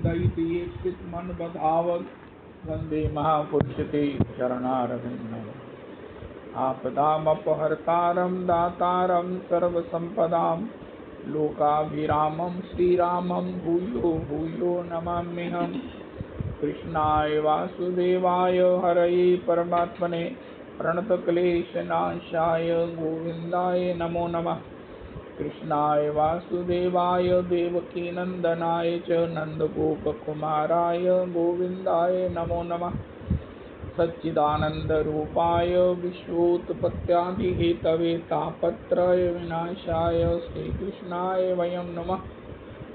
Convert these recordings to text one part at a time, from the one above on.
दयित ये मन बधावक वंदे महापुरुष ते चरणारविंदम। आपदामपहर्तारं दातारं सर्वसंपदां लोकाभिरामं श्रीरामं भूयो भूयो नमाम्यहम्। कृष्णाय वासुदेवाय हरये परमात्मने प्रणतक्लेशनाशाय गोविन्दाय नमो नमः। कृष्णाय वासुदेवाय देवकीनन्दनाय च नन्दगोपकुमाराय गोविन्दाय नमो नमः। सच्चिदानन्दरूपाय विश्वोत्पत्त्यादिहेतवे तापत्रय विनाशाय श्रीकृष्णाय वयं नमः।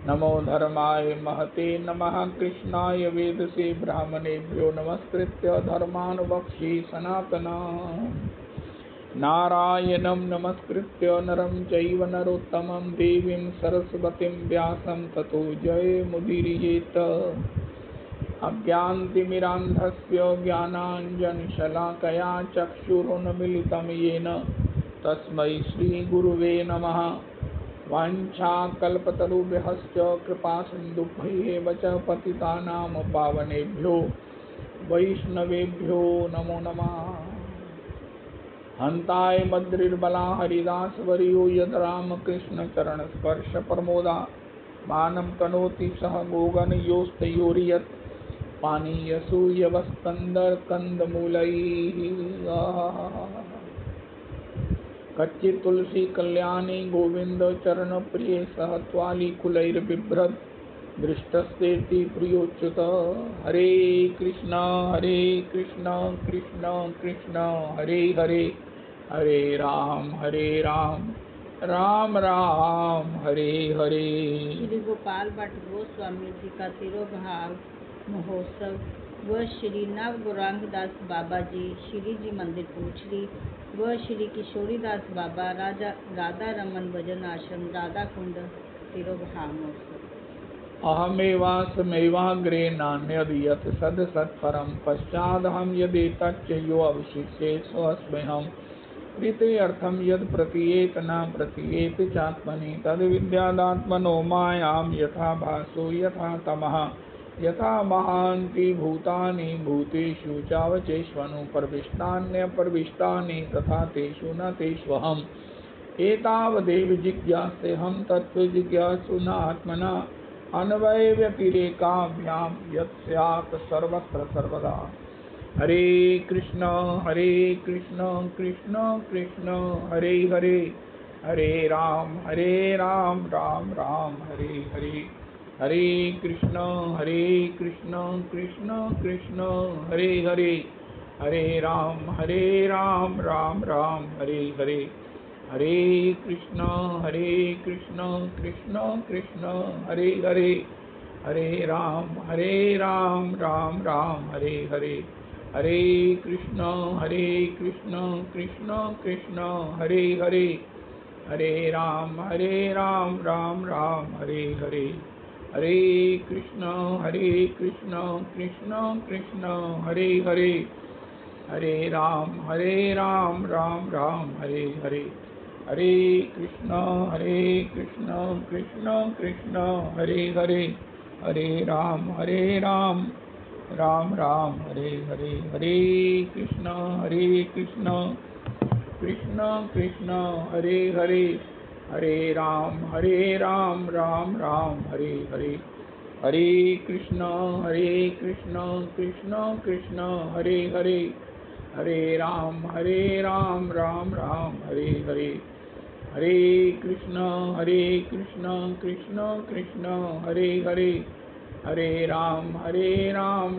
नमो धर्माय महते नमः। कृष्णाय वेदसे ब्राह्मणेभ्यो नमस्कृत्य धर्मानुवक्ष्ये सनातनम्। नारायणं नमस्कृत्य नरं चैव नरोत्तमं देवीं सरस्वतीं व्यासं ततो जयमुदीरयेत्। अज्ञानतिमिरान्धस्य ज्ञानाञ्जनशलाकया चक्षुरुन्मीलितं येन तस्मै श्रीगुरुवे नमः। वाञ्छाकल्पतरुभ्यश्च कृपासिन्धुभ्येव च पतितानां पावनेभ्यो वैष्णवेभ्यो नमो नमः। हन्ताय मद्रिर्बला हरिदासवर्यो यद् रामकृष्णचरणस्पर्श प्रमोदा मानं तनोति सह गोगणयोस्तयोर्यत् पानीयसूयवस्कन्दर्कन्दमूलैः। कच्चित् तुलसी कल्याणी गोविंद चरण प्रिय सह त्वालिकुलैर्बिभ्रत् दृष्टस्तेति प्रियोच्युत। हरे कृष्ण कृष्ण कृष्ण हरे हरे, हरे राम राम राम हरे हरे। श्री गोपाल भट्ट गोस्वामी जी का तिरुभाव महोत्सव व श्री नव गौरांगदास बाबा जी श्री जी मंदिर पूछली व श्री किशोरीदास बाबा राधा रमन भजन आश्रम राधा कुंड तिरुभाव महोत्सव। अहमेवास्मेवाग्रे नान्यद् यत् सद् सत्परं पश्चादहं यदेतच्च यो अवशिष्ये सोऽस्म्यहम्। प्रीते अर्थं यद् प्रतीयेत न प्रतीयेत चात्मनि तद् विद्यादात्मनो मायां यथा भासो यथा तमः यथा महान्ति भूतानि भूतेषु चावचेष्वनु प्रविष्टान्यप्रविष्टानि तथा तेषु न तेष्वहम्। एतावदेव जिज्ञासेऽहं तत्त्वजिज्ञासुनात्मना अन्वयव्यतिरेकाभ्यां यत् स्यात् सर्वत्र सर्वदा। हरे कृष्ण कृष्ण कृष्ण हरे हरे, हरे राम राम राम हरे हरे। हरे कृष्ण कृष्ण कृष्ण हरे हरे, हरे राम राम राम हरे हरे। हरे कृष्ण कृष्ण कृष्ण हरे हरे, हरे राम राम राम हरे हरे। हरे कृष्ण कृष्ण कृष्ण हरे हरे, हरे राम राम राम हरे हरे। हरे कृष्ण कृष्ण कृष्ण हरे हरे, हरे राम राम राम हरे हरे। हरे कृष्ण कृष्ण कृष्ण हरे हरे, हरे राम राम राम हरे हरे। हरे कृष्ण कृष्ण कृष्ण हरे हरे, हरे राम राम राम हरे हरे। हरे कृष्ण कृष्ण कृष्ण हरे हरे, हरे राम राम राम हरे हरे। हरे कृष्ण कृष्ण कृष्ण हरे हरे, हरे राम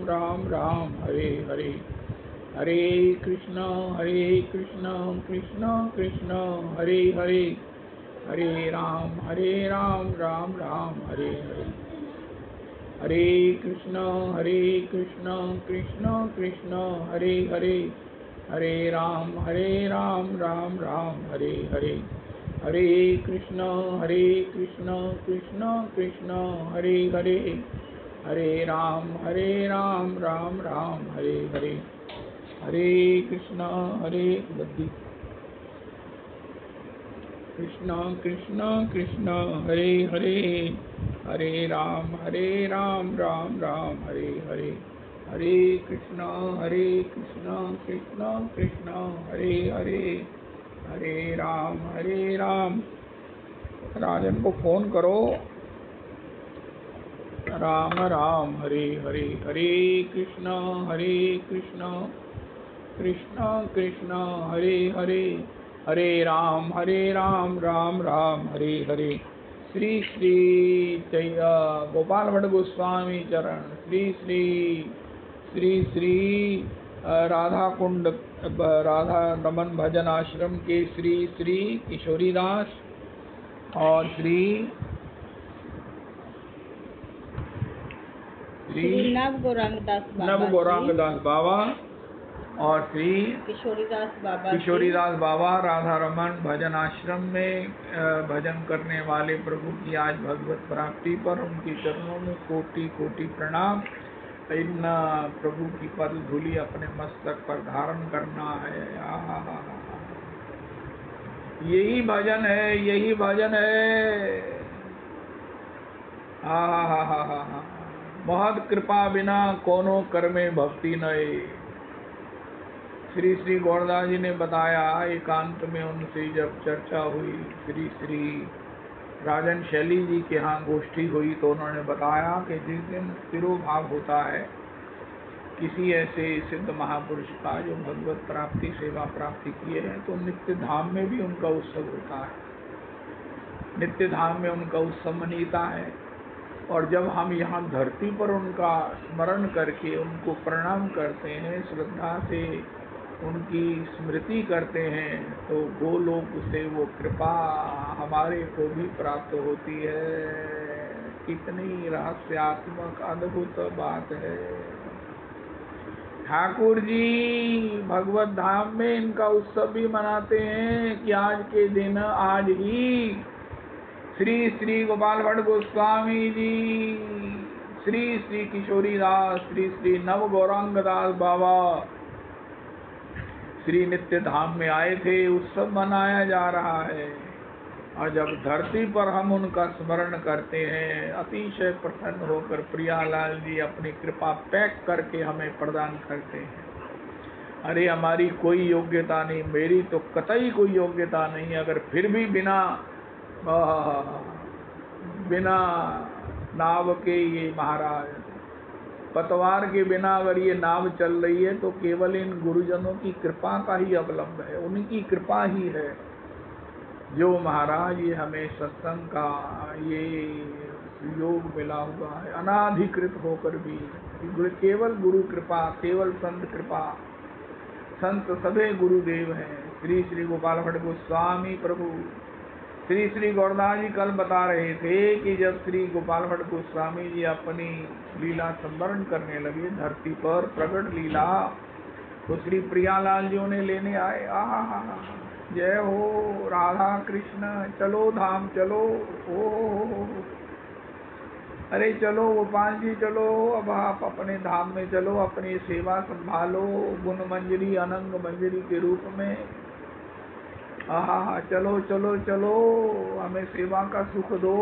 राम राम हरे हरे। हरे कृष्ण कृष्ण कृष्ण हरे हरे, हरे राम राम राम हरे हरे। हरे कृष्ण कृष्ण कृष्ण हरे हरे, हरे राम राम राम हरे हरे। हरे कृष्ण कृष्ण कृष्ण हरे हरे, हरे राम राम राम हरे हरे। हरे कृष्ण कृष्ण कृष्ण कृष्ण हरे हरे, हरे राम राम राम हरे हरे, हरे कृष्णा कृष्णा कृष्णा हरे हरे, हरे राम राजन को फोन करो। राम राम हरे हरे, हरे कृष्णा कृष्णा कृष्णा हरे हरे, हरे राम राम राम हरे हरे। श्री श्री गोपाल भट्ट गोस्वामी चरण, श्री श्री श्री श्री राधा कुंड राधा रमन भजन आश्रम के श्री श्री किशोरीदास और श्री नव गौरांग दास बाबा और श्री किशोरीदास बाबा राधा रमन भजन आश्रम में भजन करने वाले प्रभु की आज भगवत प्राप्ति पर उनके चरणों में कोटि कोटि प्रणाम। इन प्रभु की पद धूलि अपने मस्तक पर धारण करना है। यही भजन है, यही भजन है। महद कृपा बिना कोनो कर्मे भक्ति नए। श्री श्री गौरदास जी ने बताया एकांत में उनसे जब चर्चा हुई, श्री श्री राजन शैली जी के यहाँ गोष्ठी हुई, तो उन्होंने बताया कि जिस दिन तिरोभाव होता है किसी ऐसे सिद्ध महापुरुष का जो भगवत प्राप्ति सेवा प्राप्ति किए हैं, तो नित्य धाम में भी उनका उत्सव होता है, नित्य धाम में उनका उत्सव मनीता है। और जब हम यहाँ धरती पर उनका स्मरण करके उनको प्रणाम करते हैं, श्रद्धा से उनकी स्मृति करते हैं, तो गोलोक से वो कृपा हमारे को भी प्राप्त होती है। कितनी रहस्यात्मक अद्भुत बात है। ठाकुर जी भगवत धाम में इनका उत्सव भी मनाते हैं कि आज के दिन आज ही श्री श्री गोपाल भट्ट गोस्वामी जी, श्री श्री किशोरीदास, श्री श्री नव गौरांग दास बाबा श्री नित्य धाम में आए थे, उत्सव मनाया जा रहा है। और जब धरती पर हम उनका स्मरण करते हैं, अतिशय प्रसन्न होकर प्रियालाल जी अपनी कृपा पैक करके हमें प्रदान करते हैं। अरे हमारी कोई योग्यता नहीं, मेरी तो कतई कोई योग्यता नहीं, अगर फिर भी बिना नाव के ये महाराज पतवार के बिना अगर ये नाव चल रही है, तो केवल इन गुरुजनों की कृपा का ही अवलंब है, उनकी कृपा ही है जो महाराज ये हमें सत्संग का ये योग मिला हुआ है अनाधिकृत होकर भी। केवल गुरु कृपा, केवल संत कृपा, संत सभी गुरुदेव हैं। श्री श्री गोपाल भट्ट गोस्वामी प्रभु, श्री श्री गौरदास जी कल बता रहे थे कि जब श्री गोपाल भट्ट गोस्वामी जी अपनी लीला संवरण करने लगे धरती पर प्रगट लीला, तो श्री प्रियालाल जी उन्हें लेने आए। जय हो राधा कृष्ण, चलो धाम चलो, ओ अरे चलो गोपाल जी चलो, अब आप अपने धाम में चलो, अपनी सेवा संभालो गुण मंजरी अनंग मंजरी के रूप में। चलो चलो चलो, हमें सेवा का सुख दो।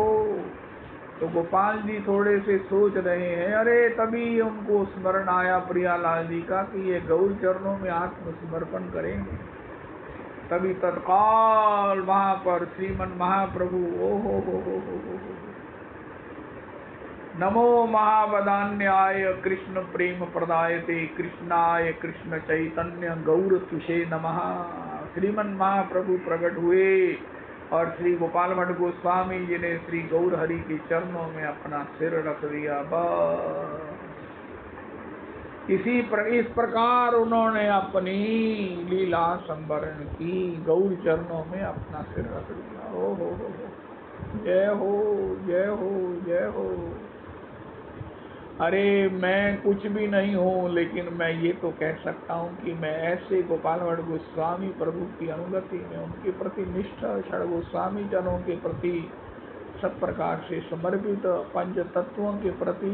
तो गोपाल जी थोड़े से सोच रहे हैं, अरे तभी उनको स्मरण आया प्रियालाल जी का कि ये गौर चरणों में आत्मसमर्पण करेंगे। तभी तत्काल वहां पर श्रीमन महाप्रभु हो नमो महावदान्याय कृष्ण प्रेम प्रदायते कृष्णाय कृष्ण चैतन्य गौर तुषे नमः। श्रीमन महाप्रभु प्रकट हुए और श्री गोपाल भट्ट गोस्वामी जी ने श्री गौर हरि के चरणों में अपना सिर रख दिया। बस इस प्रकार उन्होंने अपनी लीला संवरण की, गौर चरणों में अपना सिर रख दिया। ओ हो जय हो जय हो जय हो। अरे मैं कुछ भी नहीं हूँ, लेकिन मैं ये तो कह सकता हूँ कि मैं ऐसे गोपाल भट्ट गोस्वामी प्रभु की अनुगति में, उनके प्रति निष्ठा, षड गोस्वामी जनों के प्रति सब प्रकार से समर्पित, पंच तत्वों के प्रति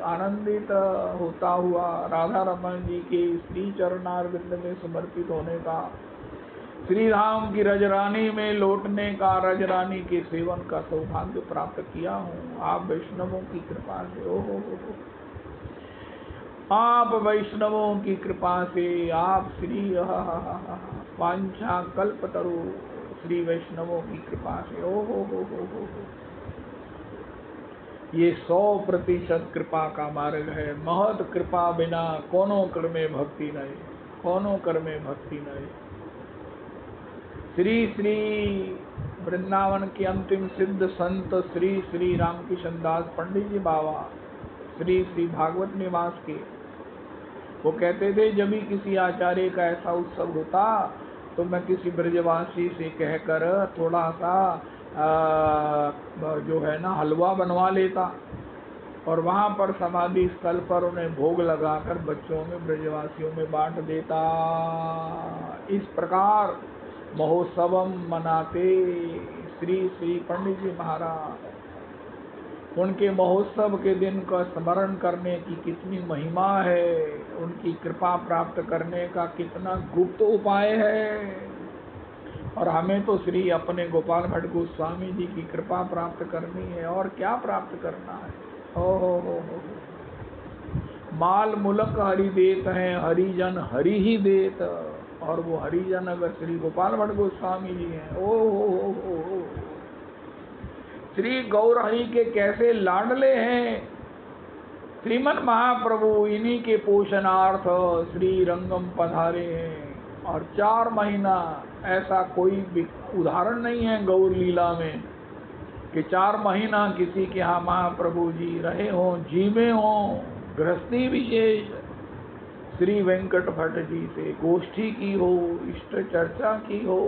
आनंदित होता हुआ राधा रमन जी के श्री चरणारविंद में समर्पित होने का श्री धाम की रजरानी में लौटने का, रजरानी के सेवन का सौभाग्य प्राप्त किया हूँ आप वैष्णवों की कृपा से। हो आप वैष्णवों की कृपा से, आप श्री वांछा कल्पतरु श्री वैष्णवों की कृपा से। हो ये 100% कृपा का मार्ग है। महत कृपा बिना कोनो कर में भक्ति नहीं, कोनो कर में भक्ति नहीं। श्री श्री वृंदावन के अंतिम सिद्ध संत श्री श्री रामकिशन दास पंडित जी बाबा, श्री श्री भागवत निवास के, वो कहते थे जब भी किसी आचार्य का ऐसा उत्सव होता तो मैं किसी ब्रजवासी से कहकर थोड़ा सा जो है ना हलवा बनवा लेता और वहाँ पर समाधि स्थल पर उन्हें भोग लगाकर बच्चों में, ब्रजवासियों में बांट देता। इस प्रकार महोत्सवम मनाते श्री श्री पंडित जी महाराज। उनके महोत्सव के दिन का स्मरण करने की कितनी महिमा है, उनकी कृपा प्राप्त करने का कितना गुप्त उपाय है। और हमें तो श्री अपने गोपाल भट्ट गोस्वामी जी की कृपा प्राप्त करनी है, और क्या प्राप्त करना है। हो माल मुलक हरि देत हैं, हरिजन हरि ही देत, और वो हरिजन अगर श्री गोपाल भट्ट गोस्वामी जी हैं। ओ श्री गौर हरि के कैसे लाडले हैं। श्रीमन महाप्रभु इन्हीं के पोषणार्थ श्री रंगम पधारे हैं। और 4 महीना ऐसा कोई भी उदाहरण नहीं है गौर लीला में कि 4 महीना किसी के यहाँ महाप्रभु जी रहे हों, जीवे हों। गृहस्थी विशेष श्री वेंकट भट्ट जी से गोष्ठी की हो, इष्ट चर्चा की हो,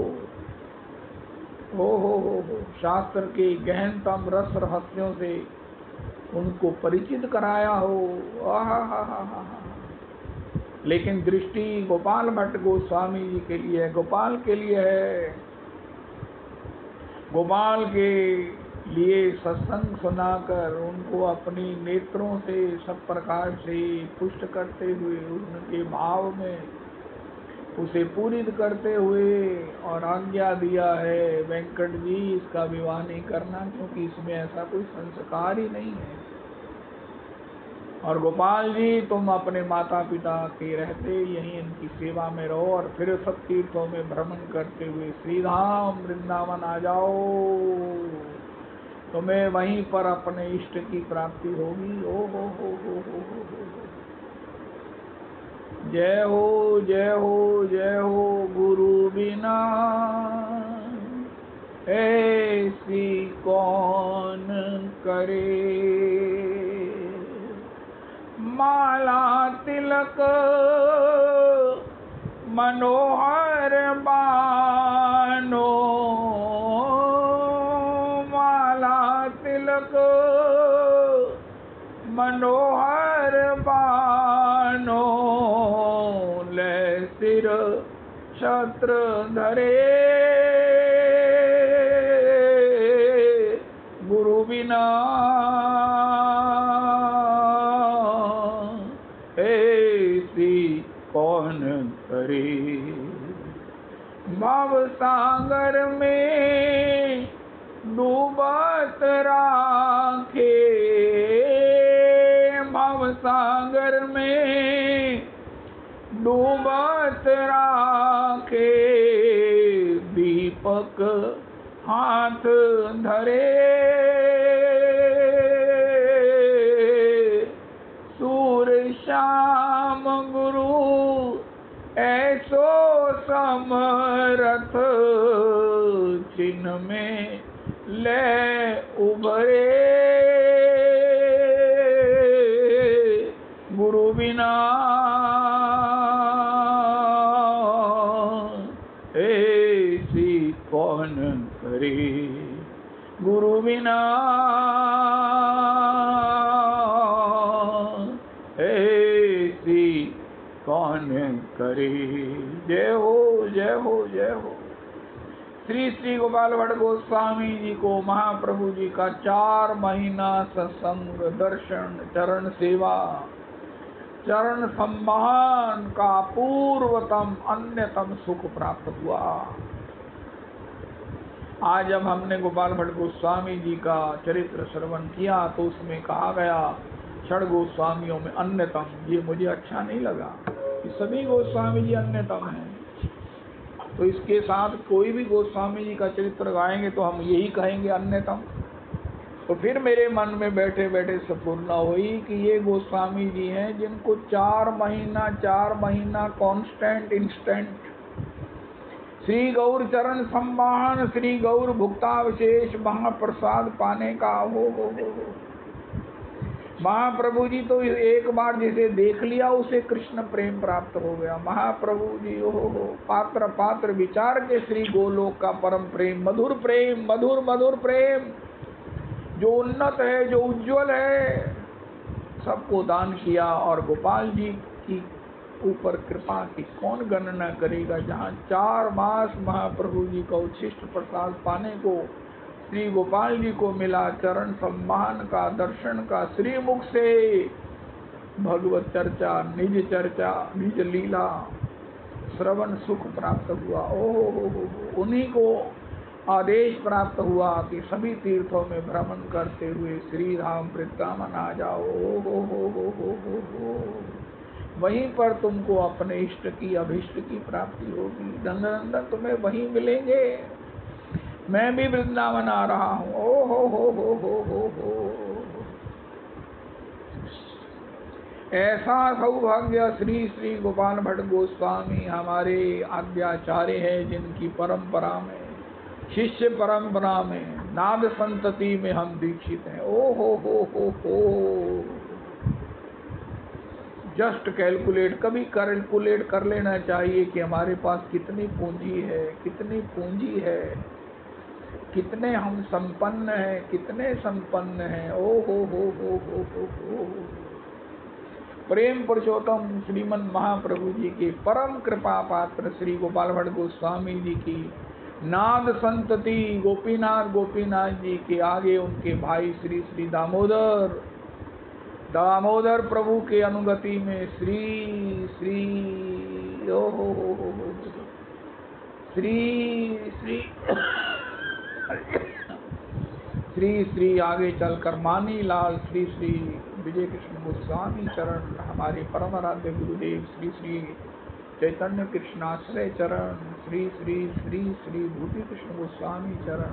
शास्त्र के गहनतम रस रहस्यों से उनको परिचित कराया हो। लेकिन दृष्टि गोपाल भट्ट गोस्वामी जी के लिए, गोपाल के लिए है। गोपाल के लिए सत्संग सुनाकर उनको अपनी नेत्रों से सब प्रकार से पुष्ट करते हुए, उनके भाव में उसे पूरित करते हुए और आज्ञा दिया है वेंकट जी इसका विवाह नहीं करना, क्योंकि इसमें ऐसा कोई संस्कार ही नहीं है। और गोपाल जी तुम अपने माता पिता के रहते यहीं इनकी सेवा में रहो और फिर सब तीर्थों में भ्रमण करते हुए श्रीधाम वृंदावन आ जाओ, तुम्हें वहीं पर अपने इष्ट की प्राप्ति होगी। हो। जय हो जय हो जय हो गुरु बिना ऐसी कौन करे। माला तिलक मनोहर बानो, माला तिलक मनोहर बानो, ले सिर छत्र धरे गुरु बिना ऐसी कौन करे। भव सागर में डूबत राखे, भव सागर में डूबत राखे, दीपक हाथ धरे सूर श्याम गुरु ऐसो समरथ, चिन्ह में ले उभरे गुरु बिना ऐसी कौन करे। गुरु बिना ऐसी कौन करे। जय हो जय हो जय हो। श्री श्री गोपाल भट्ट गोस्वामी जी को महाप्रभु जी का 4 महीना सत्संग, दर्शन, चरण सेवा, चरण सम्मान का पूर्वतम अन्यतम सुख प्राप्त हुआ। आज जब हमने गोपाल भट्ट गोस्वामी जी का चरित्र श्रवण किया तो उसमें कहा गया षड गोस्वामियों में अन्यतम, ये मुझे अच्छा नहीं लगा कि सभी गोस्वामी जी अन्यतम हैं। तो इसके साथ कोई भी गोस्वामी जी का चरित्र गाएंगे तो हम यही कहेंगे अन्यतम। तो फिर मेरे मन में बैठे बैठे स्फुरना हुई कि ये गोस्वामी जी हैं जिनको 4 महीना कांस्टेंट इंस्टेंट श्री गौर चरण सम्मान, श्री गौर भुक्तावशेष महाप्रसाद पाने का हो। महाप्रभु जी तो एक बार जिसे देख लिया उसे कृष्ण प्रेम प्राप्त हो गया। महाप्रभु जी हो पात्र पात्र विचार के श्री गोलोक का परम प्रेम, मधुर प्रेम, मधुर मधुर प्रेम, जो उन्नत है, जो उज्जवल है, सबको दान किया। और गोपाल जी की ऊपर कृपा की कौन गणना करेगा, जहाँ 4 मास महाप्रभु जी का उच्छिष्ट प्रसाद पाने को श्री गोपाल जी को मिला, चरण सम्मान का, दर्शन का, श्री मुख से भगवत चर्चा, निज लीला श्रवण सुख प्राप्त हुआ। ओह, उन्हीं को आदेश प्राप्त हुआ कि सभी तीर्थों में भ्रमण करते हुए श्री राम वृंदावन आ जाओ। हो वहीं पर तुमको अपने इष्ट की अभिष्ट की प्राप्ति होगी। नंदनंदन तुम्हें वहीं मिलेंगे, मैं भी वृंदावन आ रहा हूँ। ओ हो। ऐसा सौभाग्य श्री श्री गोपाल भट्ट गोस्वामी हमारे आद्याचार्य है, जिनकी परंपरा में, शिष्य परंपरा में, नाद संतति में हम दीक्षित हैं। ओ हो। जस्ट कैलकुलेट, कभी कैलकुलेट कर लेना चाहिए कि हमारे पास कितनी पूंजी है, कितने हम संपन्न हैं। ओ हो। प्रेम पुरुषोत्तम श्रीमन महाप्रभु जी के परम कृपा पात्र श्री गोपाल भट्ट गोस्वामी जी की नाद संतति, गोपीनाथ जी के आगे उनके भाई श्री श्री दामोदर प्रभु के अनुगति में श्री ओ हो श्री आगे चलकर मानी लाल श्री श्री विजय कृष्ण गोस्वामी चरण, हमारे परम आराध्य गुरुदेव श्री श्री चैतन्य कृष्णाश्रय चरण, श्री भूति कृष्ण गोस्वामी चरण।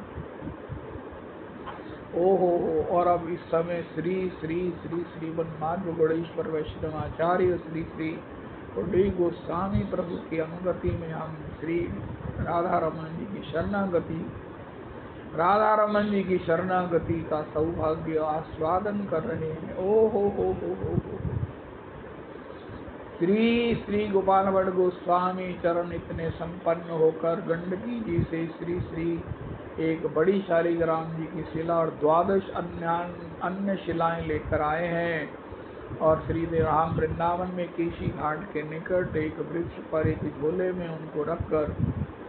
ओहो, और अब इस समय श्री वनमार्ग गणेश्वर वैष्णवाचार्य श्री श्री उदय गोस्वामी प्रभु की अनुगति में हम श्री राधा रमन जी की शरणागति का सौभाग्य आस्वादन कर रहे हैं। ओहो श्री गोपाल भट्ट गोस्वामी चरण इतने संपन्न होकर गंडकी जी से श्री एक बड़ी शालिग्राम जी की शिला और 12 अन्य शिलाएं लेकर आए हैं और श्री राम वृंदावन में केशी घाट के निकट एक वृक्ष पर एक झोले में उनको रखकर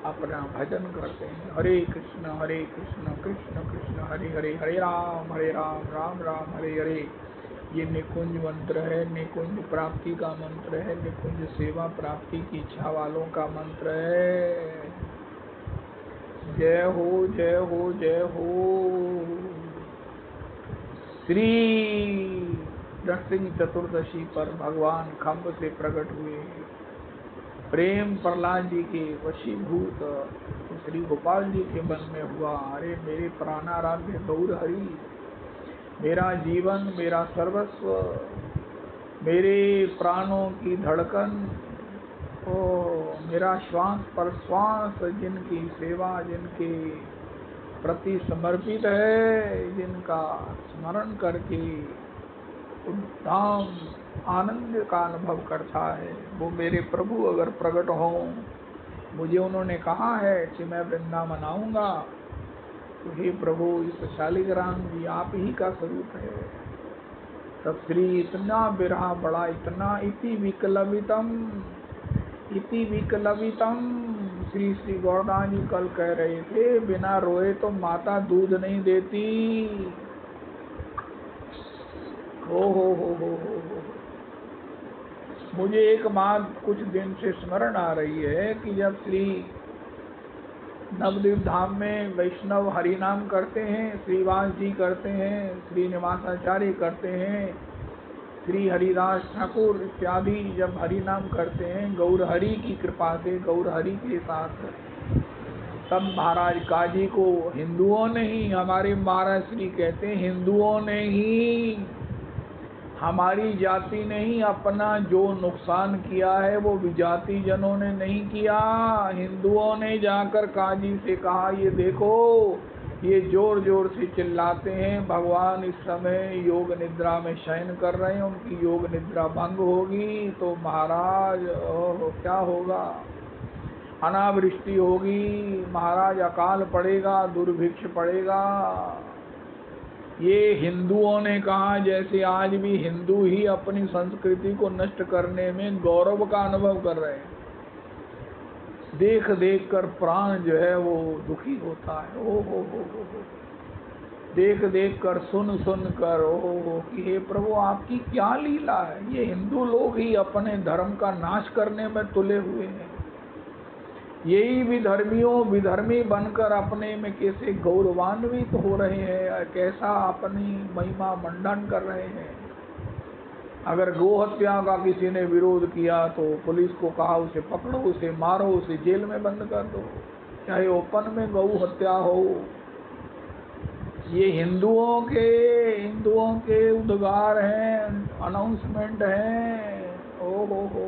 अपना भजन करते हैं। हरे कृष्ण कृष्ण कृष्ण हरे हरे, हरे राम राम राम हरे हरे। ये निकुंज मंत्र है, निकुंज प्राप्ति का मंत्र है, निकुंज सेवा प्राप्ति की इच्छा वालों का मंत्र है। जय हो जय हो जय हो। श्री नरसिंह चतुर्दशी पर भगवान खम्भ से प्रकट हुए, प्रेम प्रहलाद जी के वशीभूत श्री गोपाल जी के मन में हुआ। अरे मेरे प्राणाराध्य गौर हरि, मेरा जीवन, मेरा सर्वस्व, मेरे प्राणों की धड़कन, ओ मेरा श्वास पर श्वास जिनकी सेवा, जिनके प्रति समर्पित है, जिनका स्मरण करके धाम आनंद का अनुभव करता है, वो मेरे प्रभु अगर प्रकट हों, मुझे उन्होंने कहा है कि मैं वृंदावन आऊँगा, तो हे प्रभु इस शालिग्राम जी आप ही का स्वरूप है। तब श्री इतना बिरहा बड़ा, इतना इति विकलवितम श्री गौरदास जी कल कह रहे थे, बिना रोए तो माता दूध नहीं देती। हो। मुझे एक बात कुछ दिन से स्मरण आ रही है कि जब श्री नवद्वीप धाम में वैष्णव हरिनाम करते हैं, श्रीवास जी करते हैं, श्रीनिवासाचार्य करते हैं, श्री हरिदास ठाकुर इत्यादि जब हरिनाम करते हैं गौर हरि की कृपा से, गौर हरि के साथ, तब महाराज काजी को हिंदुओं ने ही, हमारे महाराज श्री कहते हैं हिंदुओं ने ही, हमारी जाति ने ही अपना जो नुकसान किया है वो विजाति जनों ने नहीं किया। हिंदुओं ने जाकर काजी से कहा ये देखो ये जोर जोर से चिल्लाते हैं भगवान इस समय योग निद्रा में शयन कर रहे हैं, उनकी योग निद्रा भंग होगी तो महाराज क्या होगा, अनावृष्टि होगी महाराज, अकाल पड़ेगा, दुर्भिक्ष पड़ेगा। ये हिंदुओं ने कहा, जैसे आज भी हिंदू ही अपनी संस्कृति को नष्ट करने में गौरव का अनुभव कर रहे हैं। देख देख कर प्राण जो है वो दुखी होता है। ओ हो, देख देख कर सुन सुन कर ओ कि हे प्रभु आपकी क्या लीला है। ये हिंदू लोग ही अपने धर्म का नाश करने में तुले हुए हैं। यही विधर्मी बनकर अपने में कैसे गौरवान्वित हो रहे हैं, कैसा अपनी महिमा मंडन कर रहे हैं। अगर गौ हत्या का किसी ने विरोध किया तो पुलिस को कहा उसे पकड़ो, उसे मारो, उसे जेल में बंद कर दो, चाहे ओपन में गौ हत्या हो। ये हिंदुओं के उद्गार हैं, अनाउंसमेंट हैं। ओ हो।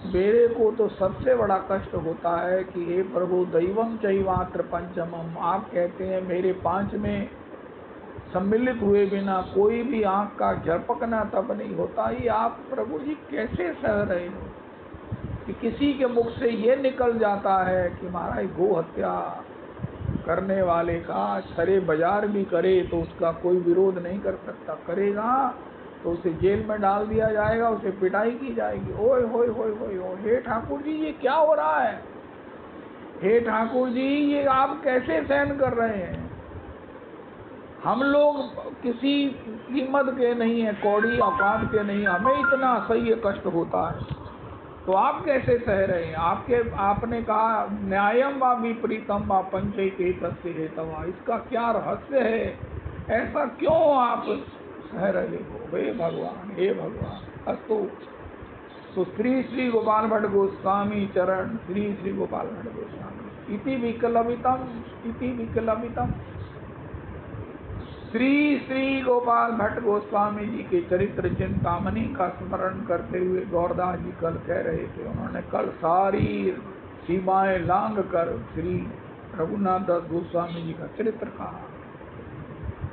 मेरे को तो सबसे बड़ा कष्ट होता है कि हे प्रभु दैवम चैवात्र पंचमम, आप कहते हैं मेरे पांच में सम्मिलित हुए बिना कोई भी आंख का झपकना तब नहीं होता। ये आप प्रभु जी कैसे सह रहे हो कि किसी के मुख से ये निकल जाता है कि महाराज गो हत्या करने वाले का छरे बाजार भी करे तो उसका कोई विरोध नहीं कर सकता, करेगा तो उसे जेल में डाल दिया जाएगा, उसे पिटाई की जाएगी। ओए होए होए होए होए, हे ठाकुर जी ये क्या हो रहा है, हे ठाकुर जी ये आप कैसे सहन कर रहे हैं। हम लोग किसी कीमत के नहीं है, कौड़ी औकात के नहीं, हमें इतना असह्य कष्ट होता है तो आप कैसे सह रहे हैं। आपने कहा न्यायम व विपरीतम व पंचैते तस्य हेतवा, इसका क्या रहस्य है, ऐसा क्यों आप सह रहे हो। हे भगवान अस्तु। तो श्री गोपाल भट्ट गोस्वामी चरण, श्री गोपाल भट्ट गोस्वामी इति विकलवितम। श्री गोपाल भट्ट गोस्वामी जी के चरित्र चिंतामणि का स्मरण करते हुए गौरदास जी कल कह रहे थे, उन्होंने कल सारी सीमाएं लांघ कर श्री रघुनाथ दास गोस्वामी जी का चरित्र कहा।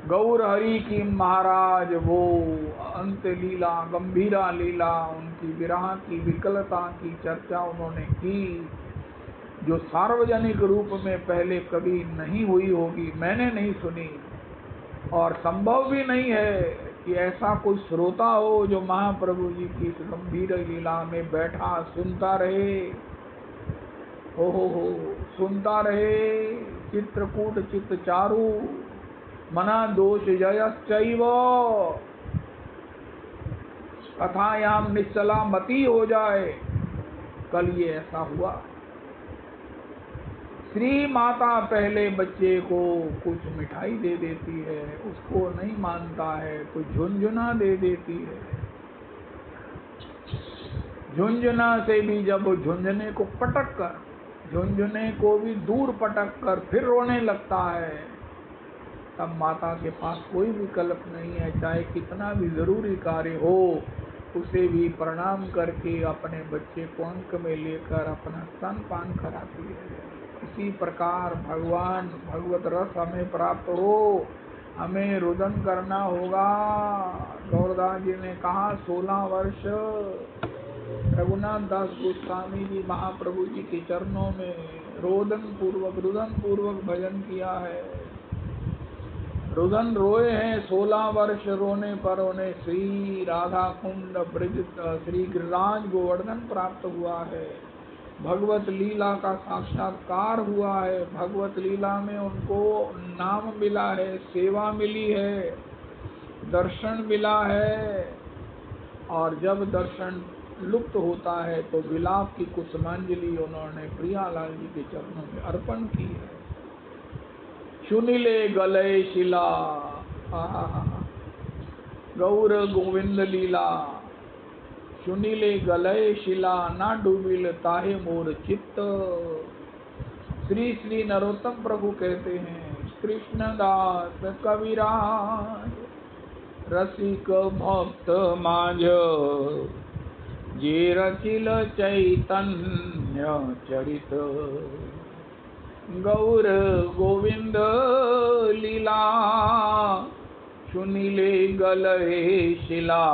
गौर हरि की महाराज वो अंत लीला, गंभीरा लीला, उनकी विरह की विकलता की चर्चा उन्होंने की, जो सार्वजनिक रूप में पहले कभी नहीं हुई होगी, मैंने नहीं सुनी और संभव भी नहीं है कि ऐसा कोई श्रोता हो जो महाप्रभु जी की इस गंभीर लीला में बैठा सुनता रहे। हो सुनता रहे। चित्रकूट चित्त चारु मना दोष जयश्चैव, कथायाम निश्चला मति हो जाए। कल ये ऐसा हुआ। श्री माता पहले बच्चे को कुछ मिठाई दे देती है, उसको नहीं मानता है तो झुंझुना दे देती है। झुंझुना से भी जब झुंझुने को पटक कर, झुंझुने को भी दूर पटक कर फिर रोने लगता है, तब माता के पास कोई विकल्प नहीं है, चाहे कितना भी जरूरी कार्य हो उसे भी प्रणाम करके अपने बच्चे को अंक में लेकर अपना स्तनपान कराती है। इसी प्रकार भगवान भगवत रस हमें प्राप्त हो, हमें रुदन करना होगा। गौरदास जी ने कहा 16 वर्ष रघुनाथ दास गोस्वामी जी महाप्रभु जी के चरणों में रुदन पूर्वक भजन किया है। रुदन रोए हैं 16 वर्ष, रोने पर उन्हें श्री राधा कुंड ब्रज श्री गिरिराज गोवर्धन प्राप्त हुआ है। भगवत लीला का साक्षात्कार हुआ है। भगवत लीला में उनको नाम मिला है, सेवा मिली है, दर्शन मिला है और जब दर्शन लुप्त होता है तो विलाप की कुसुमांजलि उन्होंने प्रियालाल जी के चरणों में अर्पण की है। सुनिले गलय शिला, गौर गोविंद लीला, सुनिले गलय शिला, ना डूबिल ताहे मोर चित्त। श्री श्री नरोत्तम प्रभु कहते हैं, कृष्णदास कविराज रसिक भक्त माझ, जे रचिल चैतन्य चरित, गौर गोविंद लीला, सुनिले गलय शिला,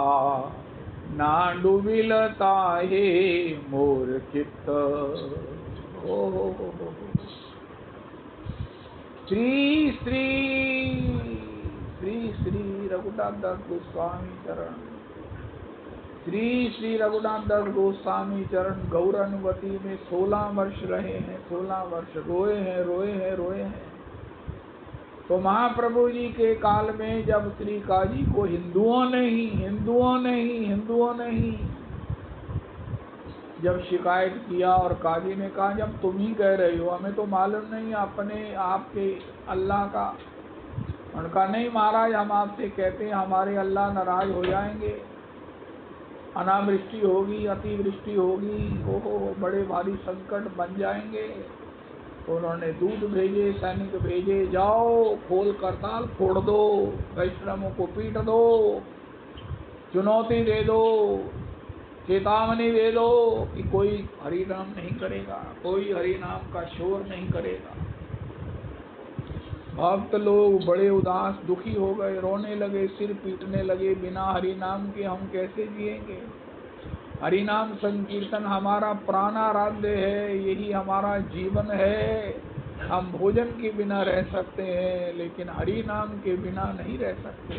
ना डूबिल ताहे मोर चित्त। ओ श्री श्री श्री श्री रघुनाथ दास गोस्वामी चरण, श्री श्री रघुनाथ दास गोस्वामी चरण गौरानुगति में 16 वर्ष रहे हैं, 16 वर्ष रोए हैं, रोए हैं, रोए हैं। तो महाप्रभु जी के काल में जब श्री काजी को हिंदुओं ने ही जब शिकायत किया और काजी ने कहा जब तुम ही कह रहे हो, हमें तो मालूम नहीं अपने आपके अल्लाह का। उनका नहीं महाराज, हम आपसे कहते हैं हमारे अल्लाह नाराज हो जाएंगे, अनावृष्टि होगी, अतिवृष्टि होगी, ओहो बड़े भारी संकट बन जाएंगे। तो उन्होंने दूत भेजे, सैनिक भेजे, जाओ खोल करताल फोड़ दो, वैष्णवों को पीट दो, चुनौती दे दो, चेतावनी दे दो कि कोई हरि नाम नहीं करेगा, कोई हरि नाम का शोर नहीं करेगा। भक्त लोग बड़े उदास दुखी हो गए, रोने लगे, सिर पीटने लगे, बिना हरि नाम के हम कैसे जिएंगे। हरि नाम संकीर्तन हमारा प्राणाराध्य है, यही हमारा जीवन है। हम भोजन के बिना रह सकते हैं लेकिन हरि नाम के बिना नहीं रह सकते।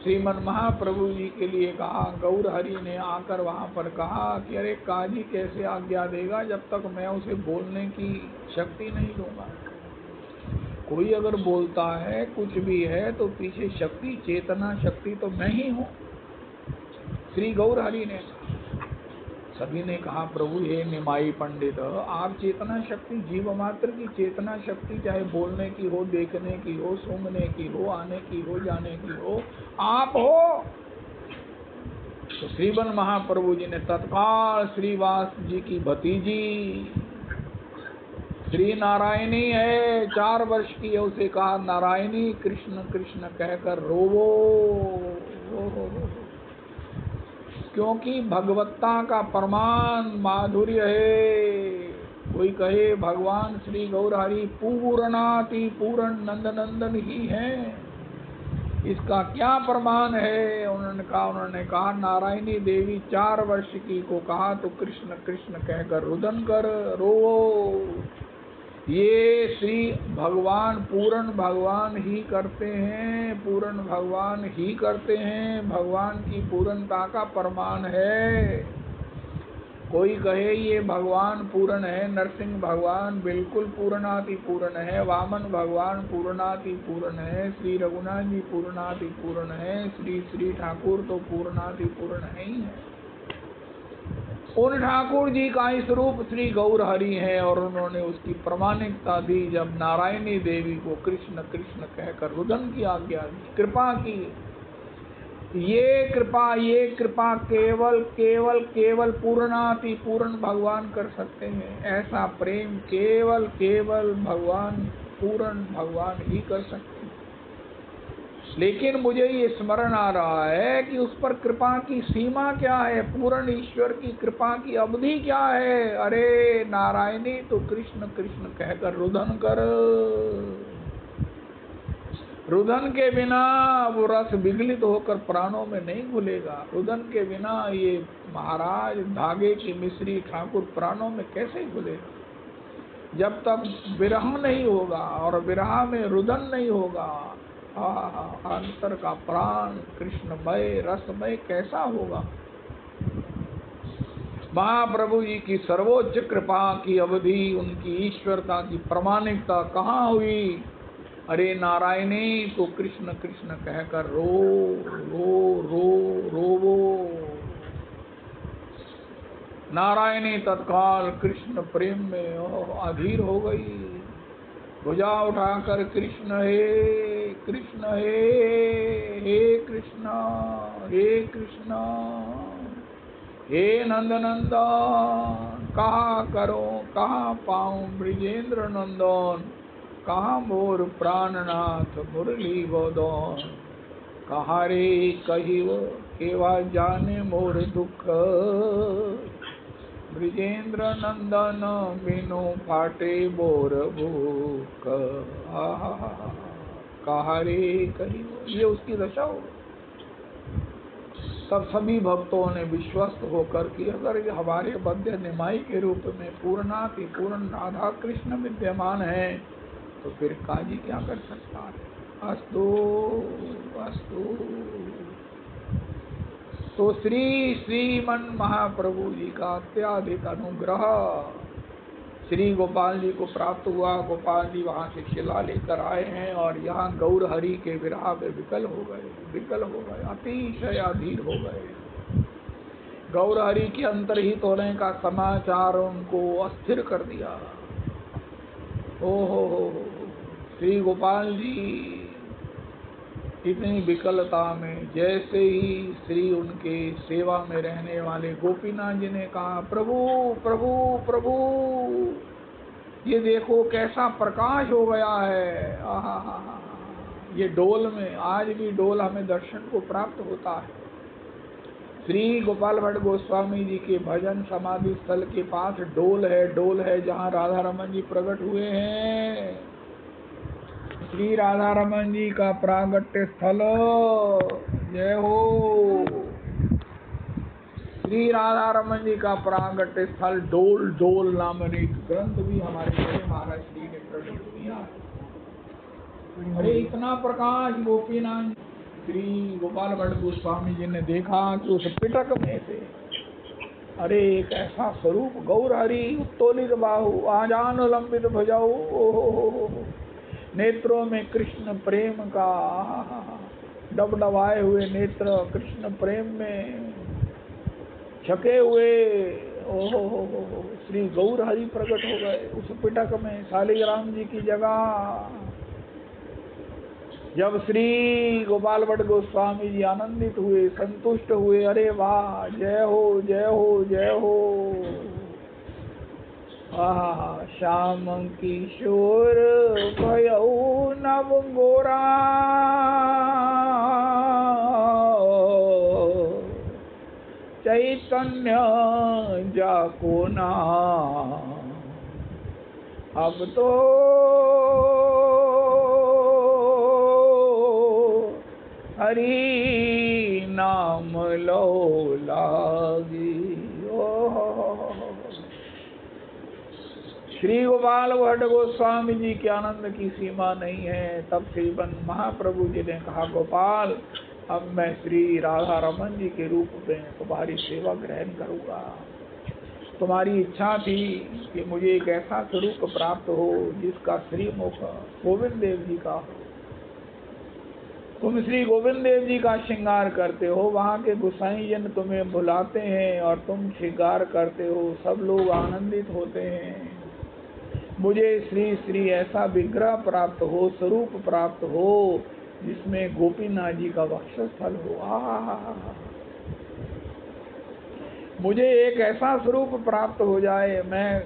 श्रीमन महाप्रभु जी के लिए कहा, गौर हरि ने आकर वहाँ पर कहा कि अरे काजी कैसे आज्ञा देगा जब तक मैं उसे बोलने की शक्ति नहीं दूंगा। कोई अगर बोलता है कुछ भी है तो पीछे शक्ति, चेतना शक्ति तो मैं ही हूँ। श्री गौर हरि ने कहा। सभी ने कहा प्रभु हे निमाई पंडित, आप चेतना शक्ति, जीव मात्र की चेतना शक्ति, चाहे बोलने की हो, देखने की हो, सूंघने की हो, आने की हो, जाने की हो, आप हो। तो श्रीवन महाप्रभु जी ने तत्काल श्रीवास जी की भतीजी श्री नारायणी है, 4 वर्ष की है, उसे कहा नारायणी कृष्ण कृष्ण कहकर रोवो, क्योंकि भगवत्ता का प्रमाण माधुर्य है। कोई कहे भगवान श्री गौर हरि पूर्णाति पूर्ण नंद नंदन ही है, इसका क्या प्रमाण है। उन्होंने कहा नारायणी देवी 4 वर्ष की को कहा तो कृष्ण कृष्ण कहकर रुदन कर रो। ये श्री भगवान पूर्ण भगवान ही करते हैं, पूर्ण भगवान ही करते हैं, भगवान की पूर्णता का प्रमाण है। कोई कहे ये भगवान पूर्ण है, नरसिंह भगवान बिल्कुल पूर्णाति पूर्ण है, वामन भगवान पूर्णाति पूर्ण है, श्री रघुनाथ जी पूर्णाति पूर्ण है, श्री श्री ठाकुर तो पूर्णाति पूर्ण है ही है। उन ठाकुर जी का ही स्वरूप श्री गौर हरि है और उन्होंने उसकी प्रमाणिकता दी जब नारायणी देवी को कृष्ण कृष्ण कहकर रुदन की आज्ञा दी, कृपा की। ये कृपा केवल केवल केवल पूर्णाति पूर्ण भगवान कर सकते हैं। ऐसा प्रेम केवल केवल भगवान, पूर्ण भगवान ही कर सकते हैं। लेकिन मुझे ये स्मरण आ रहा है कि उस पर कृपा की सीमा क्या है, पूर्ण ईश्वर की कृपा की अवधि क्या है। अरे नारायणी तो कृष्ण कृष्ण कहकर रुदन कर। रुदन के बिना वो रस विगलित होकर प्राणों में नहीं घुलेगा। रुदन के बिना ये महाराज धागे की मिश्री ठाकुर प्राणों में कैसे घुलेगा। जब तक विरह नहीं होगा और विरह में रुदन नहीं होगा, अंतर का प्राण कृष्णमय रसमय कैसा होगा। महाप्रभु जी की सर्वोच्च कृपा की अवधि, उनकी ईश्वरता की प्रमाणिकता कहाँ हुई। अरे नारायणी तो कृष्ण कृष्ण कहकर रो रो रो रोवो। नारायणी तत्काल कृष्ण प्रेम में अधीर हो गई। भुजा उठाकर कृष्ण हे कृष्ण हे कृष्ण हे कृष्ण हे नंद नंदन, कहाँ करो कहाँ पाऊं ब्रिजेंद्र नंदन, कहाँ मोर प्राणनाथ मुरली गोदन, कहाँ रे कहिव केवा जाने मोर दुख, ब्रिजेंद्र नंदन बिनु फाटे बोर भूख। कहाँ रे कहिव, ये उसकी दशा हो। तब सभी भक्तों ने विश्वस्त होकर कि अगर ये हमारे बद्य निमाई के रूप में पूर्णाति पूर्ण राधा कृष्ण विद्यमान है तो फिर काजी क्या कर सकता है। अस्तु अस्तु। तो श्रीमन महाप्रभु जी का अत्याधिक अनुग्रह श्री गोपाल जी को प्राप्त हुआ। गोपाल जी वहाँ से शिला लेकर आए हैं और यहाँ गौर हरि के विरह में विकल हो गए, अतिशय अधीर हो गए। गौर हरि के अंतर्हित होने का समाचार उनको अस्थिर कर दिया। ओहो श्री गोपाल जी इतनी विकलता में, जैसे ही श्री उनके सेवा में रहने वाले गोपीनाथ जी ने कहा प्रभु प्रभु प्रभु, ये देखो कैसा प्रकाश हो गया है। आहा, ये डोल में, आज भी डोल हमें दर्शन को प्राप्त होता है। श्री गोपाल भट्ट गोस्वामी जी के भजन समाधि स्थल के पास डोल है जहाँ राधा रमन जी प्रकट हुए हैं। श्री राधा रमन जी का प्रागट्य स्थल, जय हो। श्री राधा रमन जी का प्रागट्य स्थल डोल नाम एक ग्रंथ भी हमारे बड़े महाराज श्री ने प्रकट किया। अरे इतना प्रकाश गोपीनाथ श्री गोपाल भट्ट गोस्वामी जी ने देखा कि उस पिटक में से अरे एक ऐसा स्वरूप गौर हरि उत्तोलित बाहु आजान लंबित भुजाऊ, नेत्रों में कृष्ण प्रेम का डबडबाए हुए नेत्र, कृष्ण प्रेम में छके हुए। ओहो श्री गौर हरि प्रकट हो गए उस पिटक में, शालिग्राम जी की जगह। जब श्री गोपाल भट्ट गोस्वामी जी आनंदित हुए, संतुष्ट हुए, अरे वाह, जय हो जय हो जय हो। श्याम किशोर भयऊ नव गोरा, चैतन्य जाको ना, अब तो हरि नाम लो लागी। श्री गोपाल भट्ट गोस्वामी जी के आनंद की सीमा नहीं है। तब श्रीमन महाप्रभु जी ने कहा गोपाल, अब मैं श्री राधा रमन जी के रूप में तुम्हारी सेवा ग्रहण करूंगा। तुम्हारी इच्छा थी कि मुझे एक ऐसा स्वरूप प्राप्त हो जिसका श्रीमुख गोविंद देव जी का हो। तुम श्री गोविंद देव जी का श्रृंगार करते हो, वहाँ के गोसाई जन तुम्हें बुलाते हैं और तुम श्रृंगार करते हो, सब लोग आनंदित होते हैं। मुझे श्री ऐसा विग्रह प्राप्त हो, स्वरूप प्राप्त हो जिसमें गोपीनाथ जी का वक्षस्थल हो। मुझे एक ऐसा स्वरूप प्राप्त हो जाए। मैं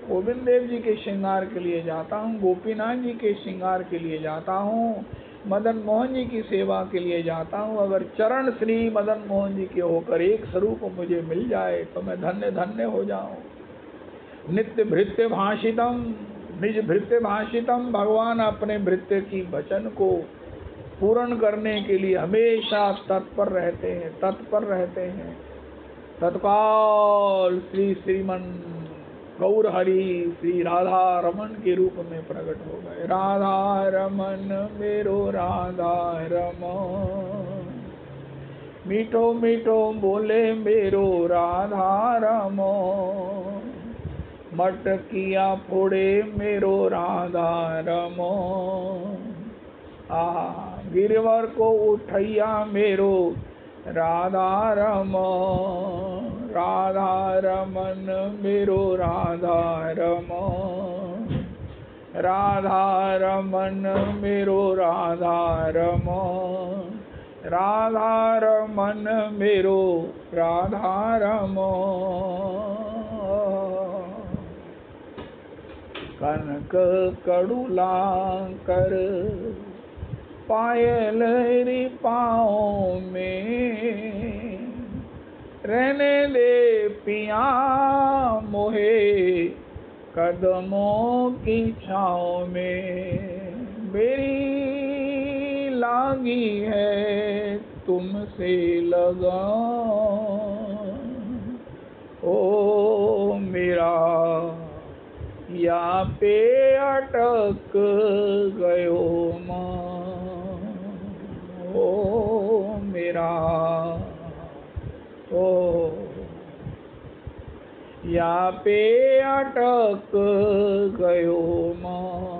गोविंद देव जी के श्रृंगार के लिए जाता हूँ, गोपीनाथ जी के श्रृंगार के लिए जाता हूँ, मदन मोहन जी की सेवा के लिए जाता हूँ। अगर चरण श्री मदन मोहन जी के होकर एक स्वरूप मुझे मिल जाए तो मैं धन्य धन्य हो जाऊं। नित्य भृत्य भाषितम, निज भृत्य भाषितम, भगवान अपने भृत्य की वचन को पूर्ण करने के लिए हमेशा तत्पर रहते हैं। तत्काल श्रीमन गौर हरि श्री राधा रमन के रूप में प्रकट हो गए। राधा रमन मेरो राधा रमन, मीठो मीठो बोले मेरो राधा रमन, मटकिया फोड़े मेरो राधा रमन, गिरवर को उठैया मेरो राधा रमन मेरो राधा रमन, राधा रमन मेरो राधा रमन, राधा रमन मेरो राधा रमन। कनक कड़ुला कर पायल री पाँव में, रहने दे पिया मोहे कदमों की छाँव में। मेरी लागी है तुमसे लगान, ओ मेरा या पे अटक गयो मां, ओ मेरा ओ या पे अटक गयो मां।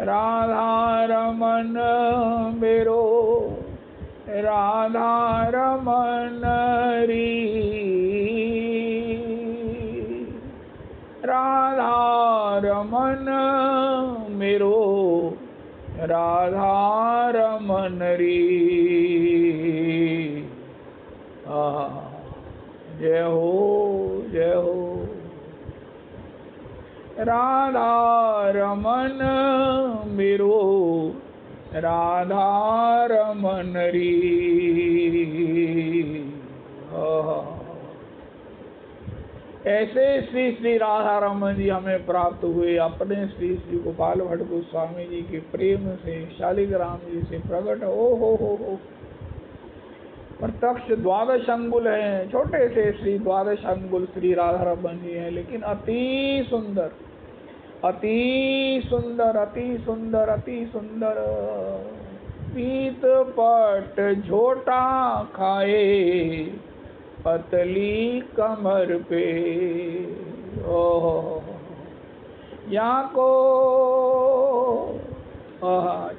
राधा रमन मेरो राधा रमन री, राधा रमन मेरो राधा रमन री। जय हो जय हो। राधा रमन मेरो राधा रमन री। ऐसे श्री श्री राधा रमन जी हमें प्राप्त हुए, अपने श्री श्री गोपाल भट्ट गोस्वामी जी के प्रेम से शालिग्राम जी से प्रकट। ओ हो प्रत्यक्ष द्वादश अंगुल हैं, छोटे से श्री द्वादश अंगुल श्री राधा रमन जी हैं, लेकिन अति सुंदर अति सुंदर अति सुंदर अति सुंदर। पीत पट झोटा खाए पतली कमर पे, ओह या को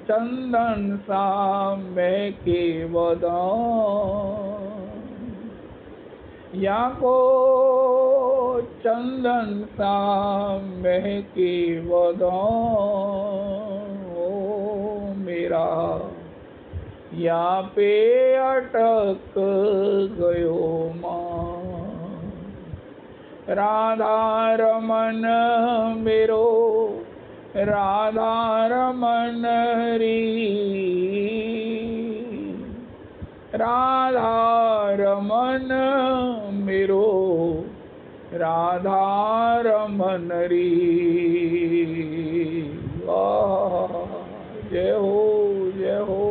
चंदन सा महके बदान, या को चंदन सा महके बदान, ओ मेरा या पे अटक गयो मां। राधा रमन मेरो राधा रमन री, राधा रमन मेरो राधा रमन री। जय हो जय हो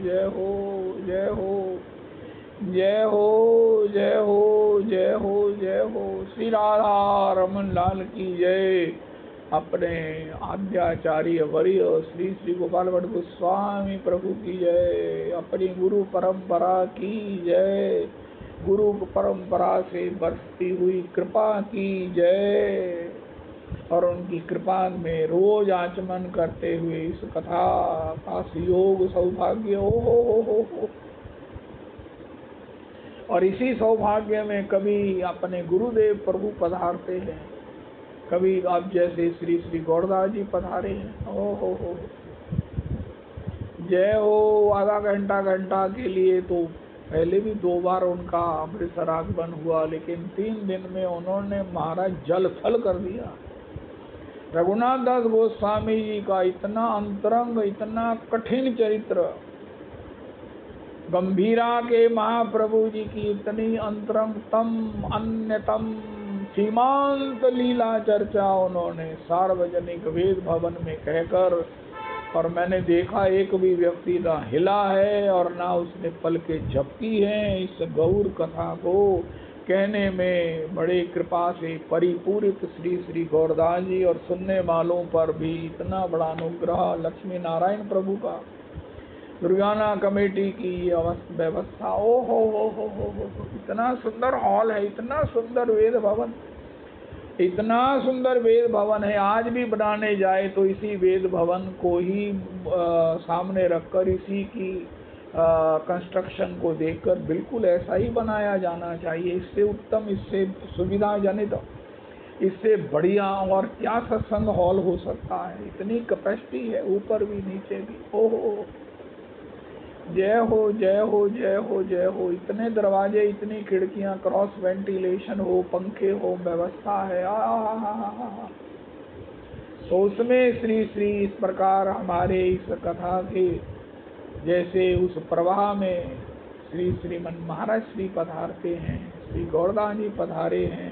जय हो जय हो जय हो जय हो जय हो जय हो। श्री राधा रमन लाल की जय। अपने आद्याचार्य वर्य श्री श्री गोपाल भट्ट गोस्वामी प्रभु की जय। अपनी गुरु परंपरा की जय। गुरु परंपरा से बरसती हुई कृपा की जय। और उनकी कृपा में रोज आचमन करते हुए इस कथा का सुयोग सौभाग्य हो। और इसी सौभाग्य में कभी अपने गुरुदेव प्रभु पधारते हैं, कभी आप जैसे श्री श्री गौरदास जी पधारे हैं। हो जय हो। आधा घंटा के लिए तो पहले भी 2 बार उनका अमृतसर आगमन हुआ, लेकिन 3 दिन में उन्होंने महाराज जल थल कर दिया। रघुनाथ दास गोस्वामी जी का इतना अंतरंग, इतना कठिन चरित्र, गंभीरा के महाप्रभु जी की इतनी अंतरंगतम अन्यतम सीमांत लीला चर्चा उन्होंने सार्वजनिक वेद भवन में कहकर, और मैंने देखा एक भी व्यक्ति ना हिला है और ना उसने पलके झपकी हैं। इस गौर कथा को कहने में बड़े कृपा से परिपूरित श्री श्री गौरदास जी और सुनने वालों पर भी इतना बड़ा अनुग्रह लक्ष्मी नारायण प्रभु का, दुर्गाना कमेटी की व्यवस्था। ओ हो इतना सुंदर हॉल है, इतना सुंदर वेद भवन, इतना सुंदर वेद भवन है। आज भी बनाने जाए तो इसी वेद भवन को ही सामने रखकर इसी की कंस्ट्रक्शन को देखकर बिल्कुल ऐसा ही बनाया जाना चाहिए। इससे उत्तम, इससे सुविधाजनित, इससे बढ़िया और क्या सत्संग हॉल हो सकता है। इतनी कैपेसिटी है, ऊपर भी नीचे भी। ओहो, जय हो जय हो जय हो जय हो। इतने दरवाजे, इतनी खिड़कियां, क्रॉस वेंटिलेशन हो, पंखे हो, व्यवस्था है। तो उसमें श्री श्री इस प्रकार हमारे इस कथा के जैसे उस प्रवाह में श्री श्रीमन महाराज श्री पधारते हैं, श्री गौरदास जी पधारे हैं।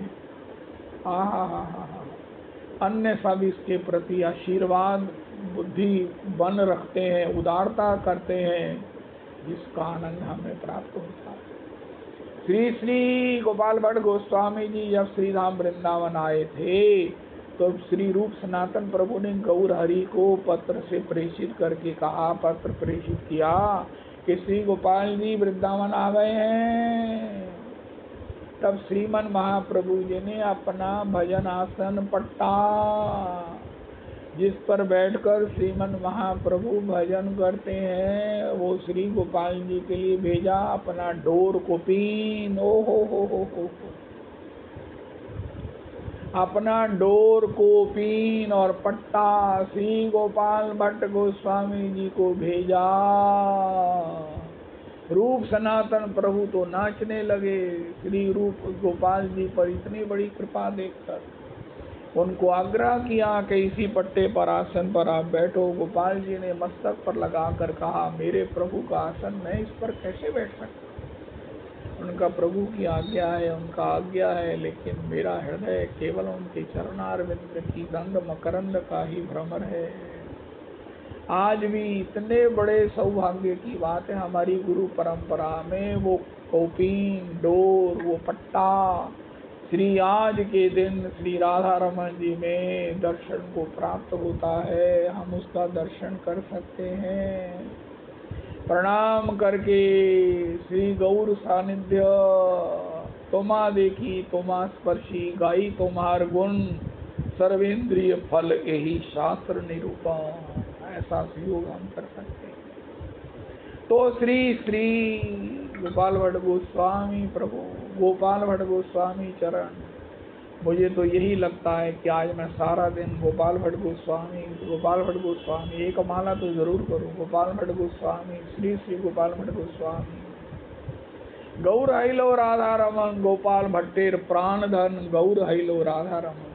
अन्य सब इसके प्रति आशीर्वाद बुद्धि बन रखते हैं, उदारता करते हैं, जिसका आनंद हमें प्राप्त होता है। श्री श्री गोपाल भट्ट गोस्वामी जी जब श्री धाम वृंदावन आए थे तो श्री रूप सनातन प्रभु ने गौर हरि को पत्र से प्रेषित करके कहा, पत्र प्रेषित किया कि श्री गोपाल जी वृंदावन आ गए हैं। तब श्रीमन महाप्रभु जी ने अपना भजन आसन पट्टा, जिस पर बैठकर श्रीमन महाप्रभु भजन करते हैं, वो श्री गोपाल जी के लिए भेजा अपना डोर कोपीन। ओ हो, अपना डोर कोपीन और पट्टा श्री गोपाल भट्ट गोस्वामी जी को भेजा। रूप सनातन प्रभु तो नाचने लगे श्री रूप गोपाल जी पर इतनी बड़ी कृपा देखकर। उनको आग्रह किया कि इसी पट्टे पर, आसन पर आप बैठो। गोपाल जी ने मस्तक पर लगाकर कहा, मेरे प्रभु का आसन, मैं इस पर कैसे बैठ सकता। उनका प्रभु की आज्ञा है, उनका आज्ञा है, लेकिन मेरा हृदय केवल उनके चरणारविंद की गंध मकरंद का ही भ्रमर है। आज भी इतने बड़े सौभाग्य की बात है, हमारी गुरु परंपरा में वो कोपीन, डोर, वो पट्टा श्री आज के दिन श्री राधा रमन जी में दर्शन को प्राप्त होता है। हम उसका दर्शन कर सकते हैं। प्रणाम करके श्री गौर सानिध्य तोमा देखी, तोमा स्पर्शी, गाई तोमार गुण, सर्वेंद्रिय फल यही शास्त्र निरूपण। ऐसा योग हम कर सकते हैं। तो श्री श्री गोपाल भट्ट गोस्वामी प्रभु, गोपाल भट्ट गोस्वामी चरण, मुझे तो यही लगता है कि आज मैं सारा दिन गोपाल भट्ट गोस्वामी एक माला तो जरूर करूं। गोपाल भट्ट गोस्वामी, श्री श्री गोपाल भट्ट गोस्वामी, गौर हैलो राधा रमन, गोपाल भट्टेर प्राण धन, गौर हैलो राधा रमन।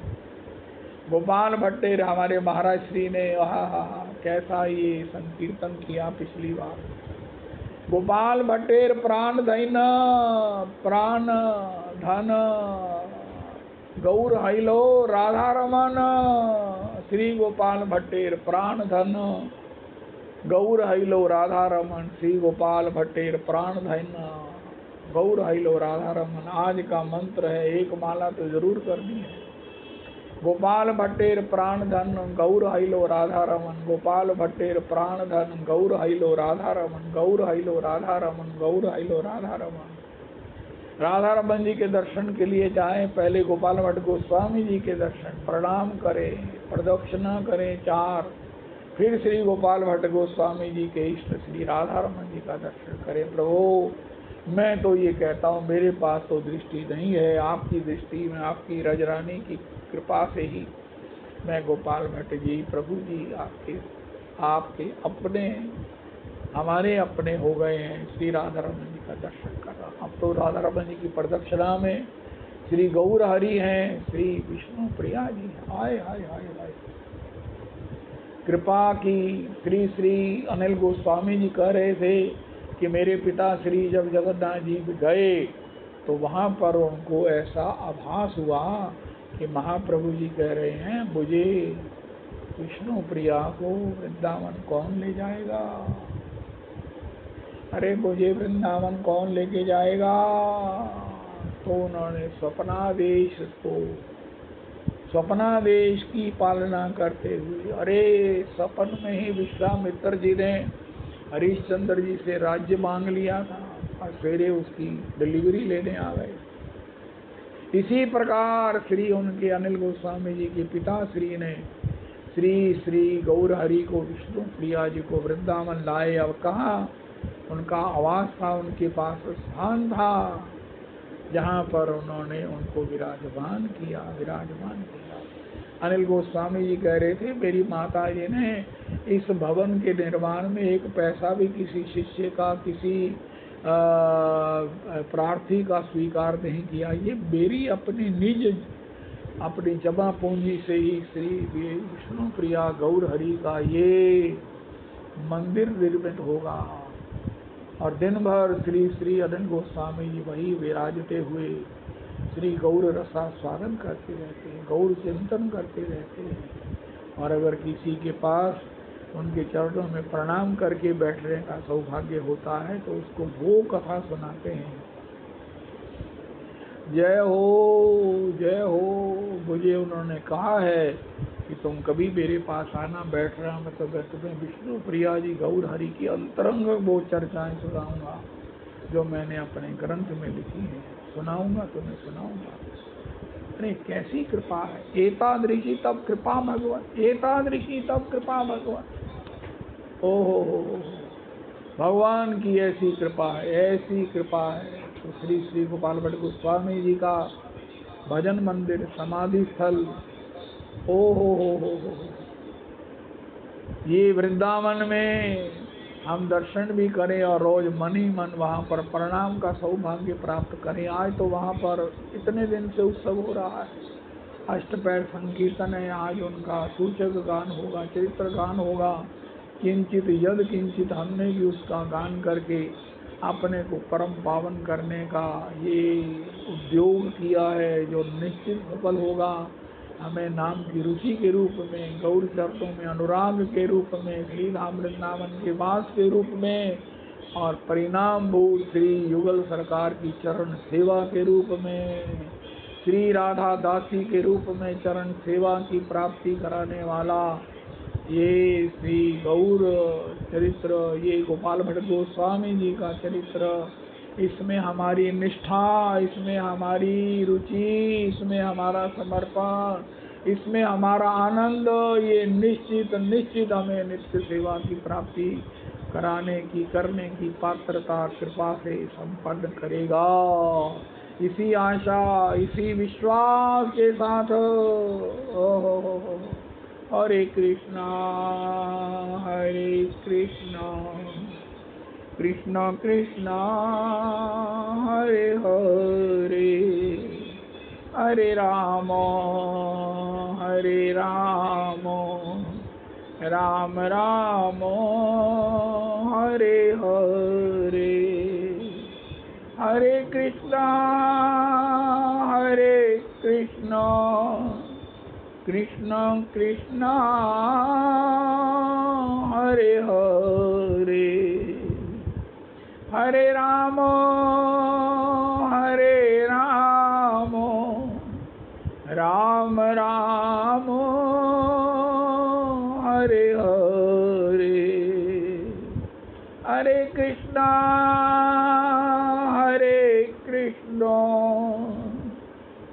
गोपाल भट्टेर हमारे महाराज श्री ने कैसा ये संकीर्तन किया पिछली बार। गोपाल भट्टेर प्राण धन, प्राण धन, गौर हैलो राधा रमन। श्री गोपाल भट्टेर प्राण धन, गौर हैलो राधा रमन। श्री गोपाल भट्टेर प्राण धन, गौर हैलो राधा रमन। आज का मंत्र है, एक माला तो जरूर करनी है। गोपाल भट्टेर प्राण धन, गौर हैलो राधा रमन। गोपाल भट्टेर प्राण धन, गौर हैलो राधा रमन। गौर हैलो राधा रमन, गौर हैलो राधा रमन। राधा रमन जी के दर्शन के लिए जाएं, पहले गोपाल भट्ट गोस्वामी जी के दर्शन, प्रणाम करें, प्रदक्षिणा करें 4, फिर श्री गोपाल भट्ट गोस्वामी जी के इष्ट श्री राधा रमन जी का दर्शन करें। प्रभु, मैं तो ये कहता हूँ, मेरे पास तो दृष्टि नहीं है, आपकी दृष्टि में, आपकी रजरानी की कृपा से ही मैं गोपाल भट्ट जी, प्रभु जी आपके अपने, हमारे अपने हो गए हैं। श्री राधा रमन जी का दर्शन कर रहा। अब तो राधा रमन जी की प्रदक्षिणा में श्री गौर हरि हैं, श्री विष्णु प्रिया जी। हाय हाय हाय हाय, कृपा की। श्री श्री अनिल गोस्वामी जी कह रहे थे कि मेरे पिता श्री जब जगन्नाथ जी गए तो वहाँ पर उनको ऐसा आभास हुआ कि महाप्रभु जी कह रहे हैं, मुझे विष्णु प्रिया को वृंदावन कौन ले जाएगा। अरे मुझे वृंदावन कौन लेके जाएगा। तो उन्होंने स्वप्नादेश की पालना करते हुए, अरे सपन में ही विश्वामित्र जी ने हरिश्चंद्र जी से राज्य मांग लिया था और सवेरे उसकी डिलीवरी लेने आ गए। इसी प्रकार श्री उनके अनिल गोस्वामी जी के पिता श्री ने श्री श्री गौर हरि को, विष्णु प्रिया जी को वृंदावन लाए। अब कहाँ उनका आवास था, उनके पास स्थान था, जहाँ पर उन्होंने उनको विराजमान किया। अनिल गोस्वामी जी कह रहे थे, मेरी माता जी ने इस भवन के निर्माण में एक पैसा भी किसी शिष्य का, किसी प्रार्थी का स्वीकार नहीं किया। ये मेरी अपनी जमा पूंजी से ही श्री विष्णु प्रिया गौर हरि का ये मंदिर निर्मित होगा। और दिन भर श्री अनिल गोस्वामी जी वही विराजते हुए श्री गौर रसा स्वागत करते रहते हैं, गौर चिंतन करते रहते हैं। और अगर किसी के पास उनके चरणों में प्रणाम करके बैठने का सौभाग्य होता है तो उसको वो कथा सुनाते हैं, जय हो। मुझे उन्होंने कहा है कि तुम कभी मेरे पास आना, बैठना, मतलब मैं तुम्हें विष्णु प्रिया जी गौर हरि की अंतरंग वो चर्चाएं सुनाऊंगा जो मैंने अपने ग्रंथ में लिखी है, सुनाऊंगा, तुम्हें सुनाऊंगा। अरे कैसी कृपा है, एतादृशी तब कृपा भगवान, एतादृशी तब कृपा भगवान। ओहो, भगवान की ऐसी कृपा है, ऐसी कृपा है। तो श्री गोपाल भट्ट गोस्वामी जी का भजन मंदिर, समाधि स्थल, हो। ये वृंदावन में हम दर्शन भी करें और रोज मन ही मन वहाँ पर प्रणाम का सौभाग्य प्राप्त करें। आज तो वहाँ पर इतने दिन से उत्सव हो रहा है, अष्टपैर संकीर्तन है, आज उनका सूचक गान होगा, चरित्र गान होगा। किंचित यद किंचित हमने भी उसका गान करके अपने को परम पावन करने का ये उद्योग किया है, जो निश्चित सफल होगा। हमें नाम की रुचि के रूप में, गौर चरणों में अनुराग के रूप में, श्री धाम वृंदावन के वास के रूप में, और परिणाम भूत श्री युगल सरकार की चरण सेवा के रूप में, श्री राधा दासी के रूप में चरण सेवा की प्राप्ति कराने वाला ये श्री गौर चरित्र, ये गोपाल भट्ट गोस्वामी जी का चरित्र, इसमें हमारी निष्ठा, इसमें हमारी रुचि, इसमें हमारा समर्पण, इसमें हमारा आनंद, ये निश्चित हमें नित्य सेवा की प्राप्ति करने की पात्रता कृपा से संपन्न करेगा। इसी आशा, इसी विश्वास के साथ हरे कृष्णा कृष्णा कृष्णा हरे हरे, हरे राम राम राम हरे हरे, हरे कृष्णा कृष्णा कृष्णा हरे हरे, हरे राम राम राम हरे हरे, हरे कृष्णा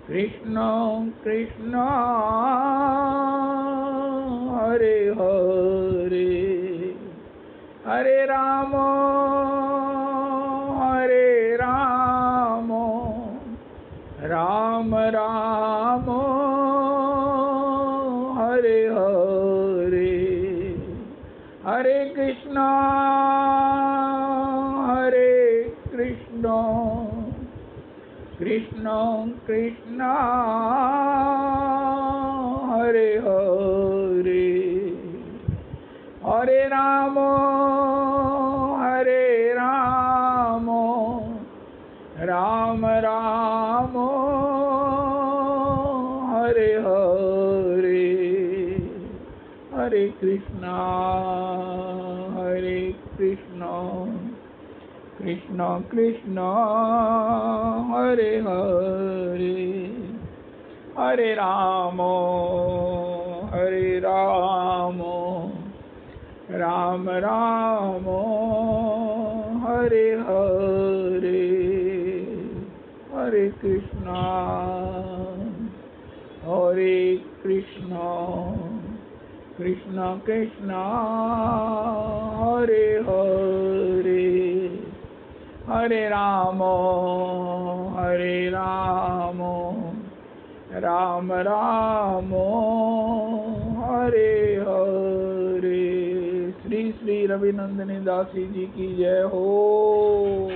कृष्णा कृष्णा हरे हरे, हरे राम राम राम हरे हरे, हरे कृष्णा कृष्णा कृष्णा हरे हरे, हरे राम राम राम हरे हरे, हरे कृष्णा कृष्णा कृष्णा हरे हरे, हरे राम राम राम हरे हरे, हरे कृष्णा कृष्णा कृष्णा हरे हरे, हरे राम राम राम हरे हरे। श्री श्री रविनंदिनी दासी जी की जय हो।